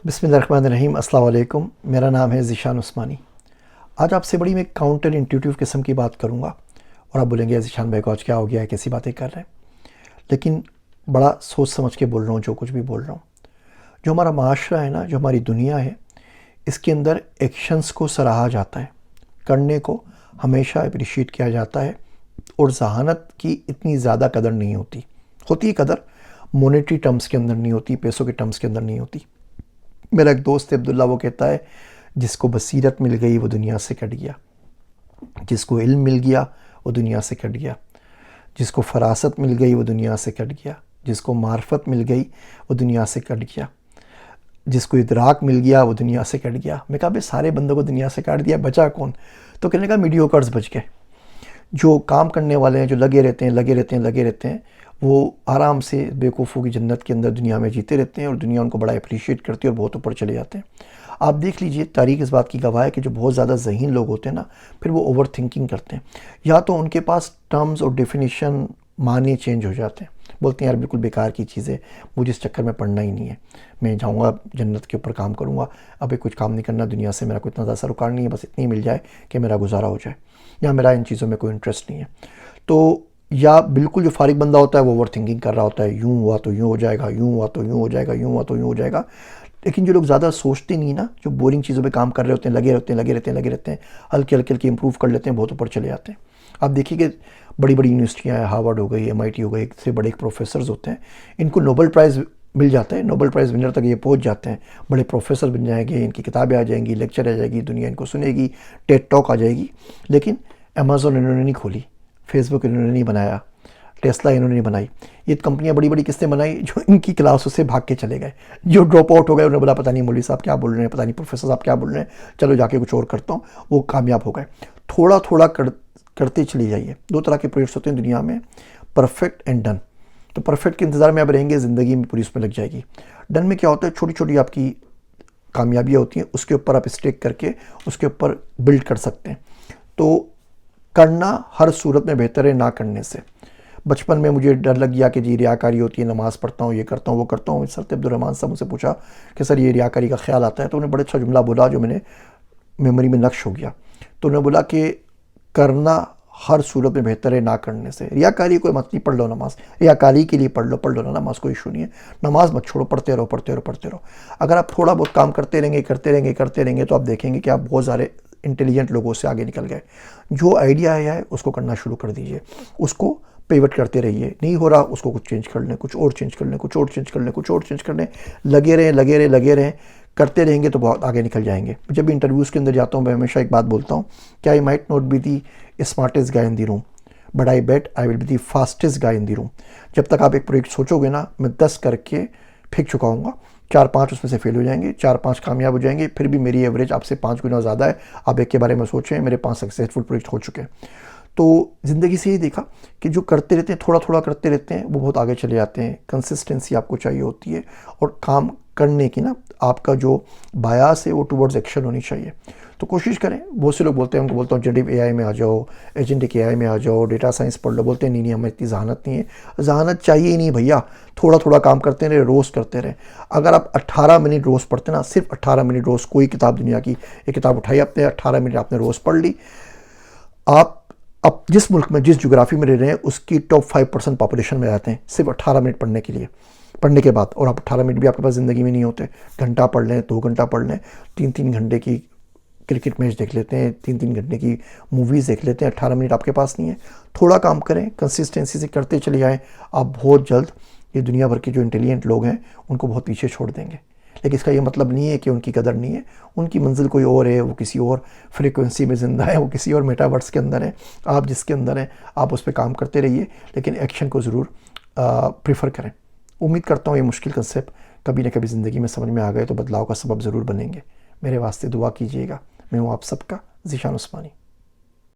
بسم اللہ الرحمن الرحیم۔ السلام علیکم، میرا نام ہے ذیشان عثمانی۔ آج آپ سے بڑی میں کاؤنٹر انٹیوٹیو قسم کی بات کروں گا، اور آپ بولیں گے ذیشان بھائی کو آج کیا ہو گیا ہے، کیسی باتیں کر رہے ہیں؟ لیکن بڑا سوچ سمجھ کے بول رہا ہوں جو کچھ بھی بول رہا ہوں۔ جو ہمارا معاشرہ ہے نا، جو ہماری دنیا ہے، اس کے اندر ایکشنز کو سراہا جاتا ہے، کرنے کو ہمیشہ اپریشیٹ کیا جاتا ہے، اور ذہانت کی اتنی زیادہ قدر نہیں ہوتی۔ ہوتی ہے قدر، مونیٹری ٹرمز کے اندر نہیں ہوتی، پیسوں کے ٹرمز کے اندر نہیں ہوتی۔ میرا ایک دوست ہے عبداللہ، وہ کہتا ہے جس کو بصیرت مل گئی وہ دنیا سے کٹ گیا، جس کو علم مل گیا وہ دنیا سے کٹ گیا، جس کو فراست مل گئی وہ دنیا سے کٹ گیا، جس کو معرفت مل گئی وہ دنیا سے کٹ گیا، جس کو ادراک مل گیا وہ دنیا سے کٹ گیا۔ میں کہا بھئی سارے بندوں کو دنیا سے کاٹ دیا، بچا کون؟ تو کہنے کا میڈیوکرز بچ گئے۔ جو کام کرنے والے ہیں، جو لگے رہتے ہیں، وہ آرام سے بیوقوفوں کی جنت کے اندر دنیا میں جیتے رہتے ہیں، اور دنیا ان کو بڑا اپریشیٹ کرتی ہے اور بہت اوپر چلے جاتے ہیں۔ آپ دیکھ لیجئے، تاریخ اس بات کی گواہ ہے کہ جو بہت زیادہ ذہین لوگ ہوتے ہیں نا، پھر وہ اوور تھنکنگ کرتے ہیں، یا تو ان کے پاس ٹرمز اور ڈیفینیشن معنی چینج ہو جاتے ہیں، بولتے ہیں یار بالکل بیکار کی چیزیں، مجھے اس چکر میں پڑھنا ہی نہیں ہے، میں جاؤں گا جنت کے اوپر کام کروں گا، ابھی کچھ کام نہیں کرنا، دنیا سے میرا کوئی اتنا زیادہ سروکار نہیں ہے، بس اتنی مل جائے کہ میرا گزارا ہو جائے، یا میرا ان چیزوں میں کوئی انٹرسٹ نہیں ہے۔ تو یا بالکل جو فارغ بندہ ہوتا ہے وہ اوور تھنکنگ کر رہا ہوتا ہے، یوں ہوا تو یوں ہو جائے گا، یوں ہوا تو یوں ہو جائے گا، یوں ہوا تو یوں ہو جائے گا۔ لیکن جو لوگ زیادہ سوچتے نہیں نا، جو بورنگ چیزوں پہ کام کر رہے ہوتے ہیں، لگے رہتے ہیں، ہلکے ہلکے امپروو کر لیتے ہیں، بہت اوپر چلے جاتے ہیں۔ آپ دیکھیے کہ بڑی بڑی یونیورسٹیاں ہیں، ہارورڈ ہو گئی، MIT ہو گئی، ایک سے بڑے پروفیسرز ہوتے ہیں، ان کو نوبل پرائز مل جاتا ہے، نوبل پرائز ونر تک یہ پہنچ جاتے ہیں، بڑے پروفیسر بن جائیں گے، ان کی کتابیں آ جائیں گی، لیکچر آ جائے گی، دنیا ان کو سنے گی، ٹیڈ ٹاک آ جائے گی۔ لیکن امیزون انہوں نے نہیں کھولی، فیس بک انہوں نے نہیں بنایا، ٹیسلا انہوں نے نہیں بنائی۔ یہ کمپنیاں بڑی بڑی کس نے بنائی؟ جو ان کی کلاسوں سے بھاگ کے چلے گئے، جو ڈراپ آؤٹ ہو گئے، انہوں نے بولا پتہ نہیں مولوی صاحب کیا بول رہے ہیں، پتہ نہیں پروفیسر صاحب کیا بول رہے ہیں، چلو جا کے کچھ اور کرتا ہوں، وہ کامیاب ہو گئے۔ تھوڑا تھوڑا کرتے چلی جائیے۔ دو طرح کے پروجیکٹس ہوتے ہیں دنیا میں، پرفیکٹ اینڈ ڈن۔ تو پرفیکٹ کے انتظار میں آپ رہیں گے، زندگی میں پوری اس میں لگ جائے گی۔ ڈن میں کیا ہوتا ہے؟ چھوٹی چھوٹی آپ کی کامیابیاں ہوتی ہیں، اس کے اوپر آپ اسٹیک کر کے اس کے اوپر بلڈ کر سکتے ہیں۔ تو کرنا ہر صورت میں بہتر ہے نہ کرنے سے۔ بچپن میں مجھے ڈر لگ گیا کہ جی ریاکاری ہوتی ہے، نماز پڑھتا ہوں، یہ کرتا ہوں، وہ کرتا ہوں۔ سر عبدالرحمٰن صاحب مجھ سے پوچھا کہ سر یہ ریاکاری کا خیال آتا ہے، تو انہوں نے بڑا اچھا جملہ بولا جو میں نے میموری میں نقش ہو گیا۔ تو انہوں نے بولا کہ کرنا ہر صورت میں بہتر ہے نہ کرنے سے۔ ریاکاری کوئی مت نہیں، پڑھ لو نماز، ریاکاری کے لیے پڑھ لو نا نماز، کوئی ایشو نہیں ہے، نماز مت چھوڑو، پڑھتے رہو۔ اگر آپ تھوڑا بہت کام کرتے رہیں گے تو آپ دیکھیں گے کہ آپ بہت سارے انٹیلیجنٹ لوگوں سے آگے نکل گئے۔ جو آئیڈیا آیا ہے اس کو کرنا شروع کر دیجئے، اس کو پیوٹ کرتے رہیے، نہیں ہو رہا اس کو کچھ چینج کر لیں، کچھ اور چینج کر لیں، لگے رہیں، کرتے رہیں گے تو بہت آگے نکل جائیں گے۔ جب بھی انٹرویوز کے اندر جاتا ہوں میں ہمیشہ ایک بات بولتا ہوں کہ I might not be the smartest guy in the room but I bet I will be the fastest guy in the room۔ جب تک آپ ایک پروجیکٹ سوچو گے نا، میں 10 کر کے پھینک چکا ہوں گا، 4-5 اس میں سے فیل ہو جائیں گے، 4-5 کامیاب ہو جائیں گے، پھر بھی میری ایوریج آپ سے 5 گنا زیادہ ہے۔ آپ ایک کے بارے میں سوچیں، میرے 5 سکسیسفل پروجیکٹ ہو چکے ہیں۔ تو زندگی سے یہ دیکھا کہ جو کرتے رہتے ہیں، تھوڑا تھوڑا کرتے رہتے ہیں، وہ بہت آگے چلے جاتے ہیں۔ کنسسٹنسی آپ کو چاہیے ہوتی ہے، اور کام کرنے کی نا آپ کا جو بایاس ہے وہ ٹورڈز ایکشن ہونی چاہیے۔ تو کوشش کریں۔ بہت سے لوگ بولتے ہیں، ان کو بولتا ہوں جنریٹیو AI میں آ جاؤ، ایجنٹک AI میں آ جاؤ، ڈیٹا سائنس پڑھ لو، بولتے ہیں نہیں ہمیں اتنی ذہانت نہیں ہے۔ ذہانت چاہیے ہی نہیں بھیا، تھوڑا تھوڑا کام کرتے رہے، روز کرتے رہے۔ اگر آپ 18 منٹ روز پڑھتے نا، صرف 18 منٹ روز، کوئی کتاب دنیا کی ایک کتاب اٹھائی آپ نے، 18 منٹ آپ نے روز پڑھ لی، آپ اب جس ملک میں، جس جغرافی میں رہ رہے ہیں، اس کی ٹاپ 5% پاپولیشن میں رہتے ہیں، صرف 18 منٹ پڑھنے کے لیے، پڑھنے کے بعد۔ اور آپ 18 منٹ بھی آپ کے پاس زندگی میں نہیں ہوتے، گھنٹہ پڑھ لیں، 2 گھنٹہ پڑھ لیں، 3 گھنٹے کی کرکٹ میچ دیکھ لیتے ہیں، 3 گھنٹے کی موویز دیکھ لیتے ہیں، 18 منٹ آپ کے پاس نہیں ہے۔ تھوڑا کام کریں، کنسسٹنسی سے کرتے چلے جائیں، آپ بہت جلد یہ دنیا بھر کے جو انٹیلیجنٹ لوگ ہیں ان کو بہت پیچھے چھوڑ دیں گے۔ لیکن اس کا یہ مطلب نہیں ہے کہ ان کی قدر نہیں ہے، ان کی منزل کوئی اور ہے، وہ کسی اور فریکوینسی میں زندہ ہے، وہ کسی اور میٹاورس کے اندر ہے، آپ جس کے اندر ہیں آپ اس پہ کام کرتے رہیے، لیکن ایکشن کو ضرور پریفر کریں۔ امید کرتا ہوں یہ مشکل کنسیپٹ کبھی نہ کبھی زندگی میں سمجھ میں آ گئے تو بدلاؤ کا سبب ضرور بنیں گے۔ میرے واسطے دعا کیجیے گا۔ میں ہوں آپ سب کا ذیشان عثمانی۔